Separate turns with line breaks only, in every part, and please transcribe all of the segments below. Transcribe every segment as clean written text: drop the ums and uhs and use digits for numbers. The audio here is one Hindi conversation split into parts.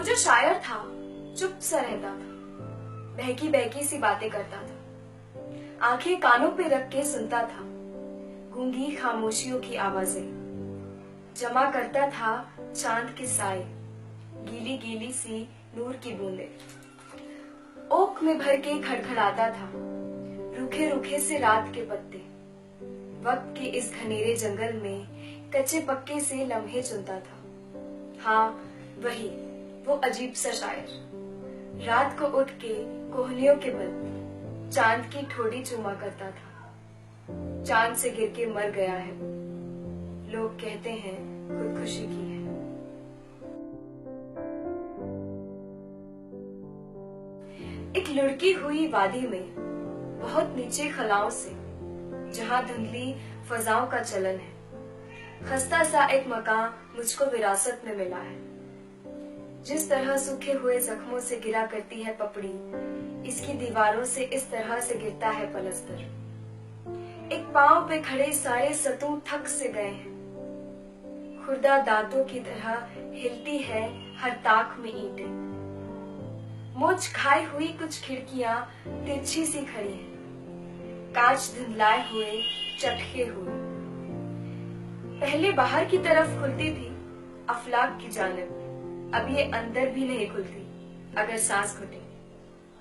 वो जो शायर था चुप सा रहता था, बहकी बहकी सी बातें करता था, आंखें कानों पे रख के सुनता था गूंगी खामोशियों की आवाजें, जमा करता था चांद के साए, गीली गीली सी नूर की बूंदें। ओक में भर के खड़खड़ाता था रूखे रूखे से रात के पत्ते, वक्त के इस घनेरे जंगल में कच्चे पक्के से लम्हे चुनता था। हाँ वही, वो अजीब सा शायर, रात को उठ के कोहनियों के बल चांद की ठोड़ी चूमा करता था। चांद से गिर के मर गया है, लोग कहते हैं खुदकुशी की है। एक लुढ़की हुई वादी में बहुत नीचे खलाओं से, जहां धुंधली फजाओं का चलन है, खस्ता सा एक मकान मुझको विरासत में मिला है। जिस तरह सूखे हुए जख्मों से गिरा करती है पपड़ी, इसकी दीवारों से इस तरह से गिरता है पलस्तर। एक पांव पे खड़े सारे सतूं थक से गए हैं, खुर्दा दांतों की तरह हिलती है हर ताक में ईंटें। मोच खाई हुई कुछ खिड़कियां तिरछी सी खड़ी हैं, कांच धुंधलाए हुए चटके हुए। पहले बाहर की तरफ खुलती थी अफलाक की जानिब, अब ये अंदर भी नहीं खुलती अगर सांस घुटे।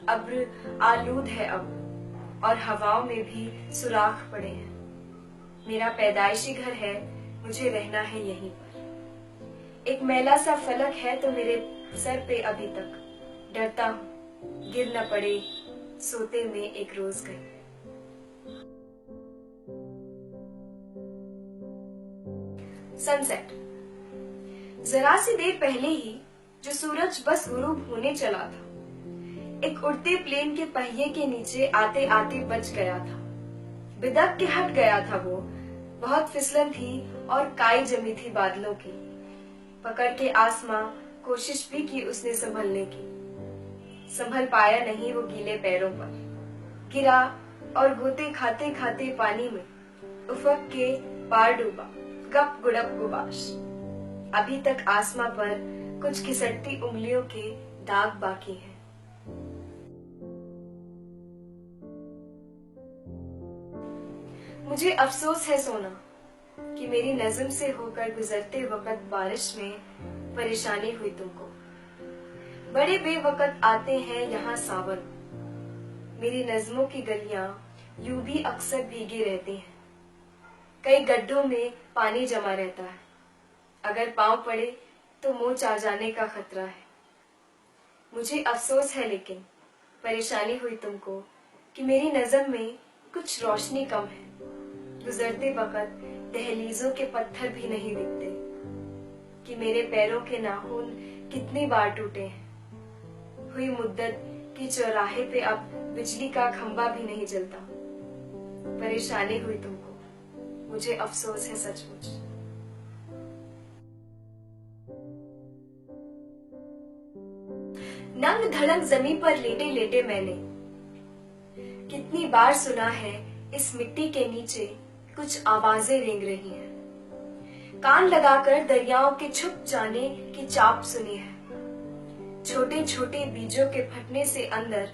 अब्र आलूद है अब और हवाओं में भी सुराख पड़े हैं। मेरा पैदाइशी घर है, मुझे रहना है यहीं पर। एक मैला सा फलक है तो मेरे सर पे अभी तक, डरता हूं गिर न पड़े सोते में एक रोज गई। सनसेट। जरा सी देर पहले ही जो सूरज बस गुरूब होने चला था, एक उड़ते प्लेन के पहिए के नीचे आते आते बच गया था। बिदक के हट गया था वो, बहुत फिसलन थी और काई जमी थी बादलों की। पकड़ के आसमां कोशिश भी की उसने संभलने की, संभल पाया नहीं वो गीले पैरों पर, गिरा और गोते खाते खाते पानी में उफक के पार डूबा, गप गुड़प गुबाश। अभी तक आसमां पर कुछ खिसकती उंगलियों के दाग बाकी हैं। मुझे अफसोस है सोना कि मेरी नज़्म से होकर गुजरते वक्त बारिश में परेशानी हुई तुमको। बड़े बेवकत आते हैं यहाँ सावन, मेरी नज़्मों की गलियां यूं भी अक्सर भीगी रहती हैं। कई गड्ढों में पानी जमा रहता है, अगर पांव पड़े तो मोच आ जाने का खतरा है। मुझे अफसोस है लेकिन परेशानी हुई तुमको कि मेरी नज़्म में कुछ रोशनी कम है। गुजरते वक्त दहलीजों के पत्थर भी नहीं दिखते कि मेरे पैरों के नाखून कितनी बार टूटे हैं। हुई मुद्दत कि चौराहे पे अब बिजली का खंबा भी नहीं जलता। परेशानी हुई तुमको, मुझे अफसोस है सचमुच। नंग धड़ंग जमीन पर लेटे लेटे मैंने कितनी बार सुना है इस मिट्टी के नीचे कुछ आवाजें रेंग रही हैं। कान लगाकर दरियाओं के छुप जाने की चाप सुनी है। छोटे छोटे बीजों के फटने से अंदर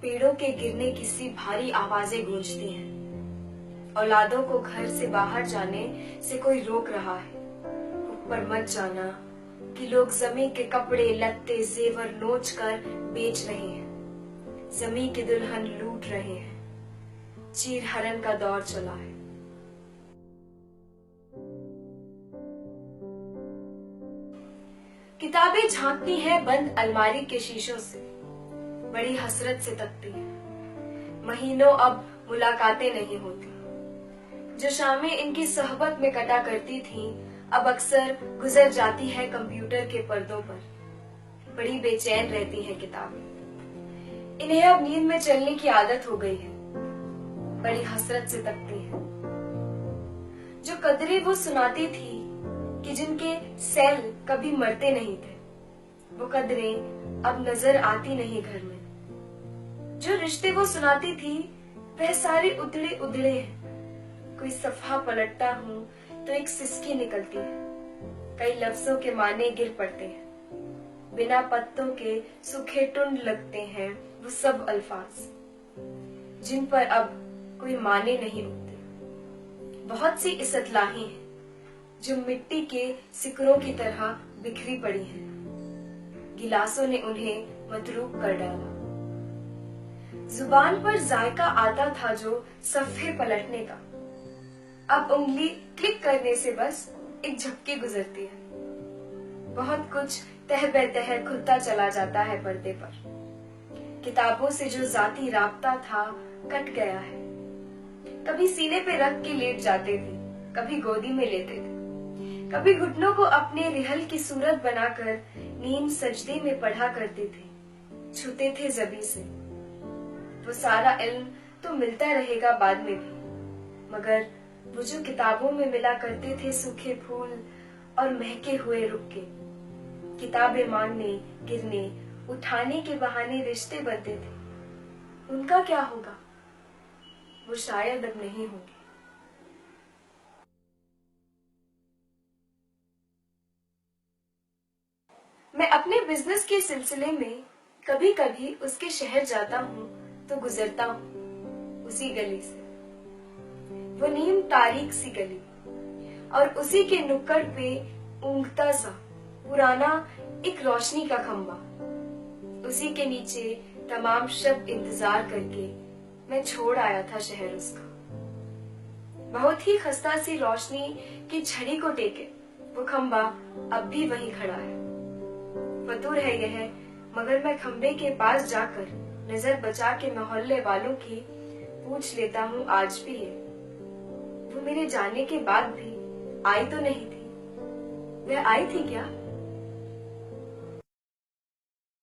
पेड़ों के गिरने की सी भारी आवाजें गूंजती हैं। औलादों को घर से बाहर जाने से कोई रोक रहा है। ऊपर मत जाना कि लोग जमी के कपड़े लत्ते जेवर नोच कर बेच रहे हैं। जमी के दुल्हन लूट रहे हैं। चीर हरण का दौर चला है। किताबें झांकती हैं बंद अलमारी के शीशों से, बड़ी हसरत से तकती है। महीनों अब मुलाकातें नहीं होती। जो शामें इनकी सोहबत में कटा करती थीं, अब अक्सर गुजर जाती है कंप्यूटर के पर्दों पर। बड़ी बेचैन रहती है किताबें, इन्हें अब नींद में चलने की आदत हो गई है। बड़ी हसरत से तकती है। जो कदरें वो सुनाती थी कि जिनके सेल कभी मरते नहीं थे, वो कदरें अब नजर आती नहीं घर में। जो रिश्ते वो सुनाती थी वह सारे उधड़े उधड़े हैं। कोई सफा पलटता हूँ तो एक सिसकी निकलती है। कई लफ्जों के माने गिर पड़ते हैं। बिना पत्तों के सूखे टुंड लगते हैं वो सब अल्फाज, जिन पर अब कोई माने नहीं उठते। बहुत सी इस्तलाहें हैं जो मिट्टी के सिकरों की तरह बिखरी पड़ी हैं। गिलासों ने उन्हें मतरूक कर डाला। जुबान पर जायका आता था जो सफ़े पलटने का, अब उंगली क्लिक करने से बस एक झपकी गुजरती है। बहुत कुछ तह बेतह खुलता चला जाता है पर्दे पर। किताबों से जो जाती राब्ता था कट गया है। कभी सीने पे रख के लेट जाते थे, कभी गोदी में लेते थे, कभी घुटनों को अपने रिहल की सूरत बनाकर नींद सजदे में पढ़ा करते थे, छूते थे जबी से। वो सारा इल्म तो मिलता रहेगा बाद में भी, मगर वो जो किताबों में मिला करते थे सूखे फूल और महके हुए रुक्के, किताबें मांगने, गिरने, उठाने के बहाने रिश्ते बनते थे, उनका क्या होगा? वो शायद अब नहीं होंगे। मैं अपने बिजनेस के सिलसिले में कभी कभी उसके शहर जाता हूँ तो गुजरता हूँ उसी गली से। वो नीम तारीख सी गली और उसी के नुक्कड़ पे ऊँघता सा पुराना एक रोशनी का खंबा। उसी के नीचे तमाम शब इंतजार करके मैं छोड़ आया था शहर उसका। बहुत ही खस्ता सी रोशनी की छड़ी को टेके वो खंबा अब भी वहीं खड़ा है। फतूर है यह, मगर मैं खंबे के पास जाकर नजर बचा के मोहल्ले वालों की पूछ लेता हूँ आज भी है। वो मेरे जाने के बाद भी आई तो नहीं थी। वह आई थी क्या?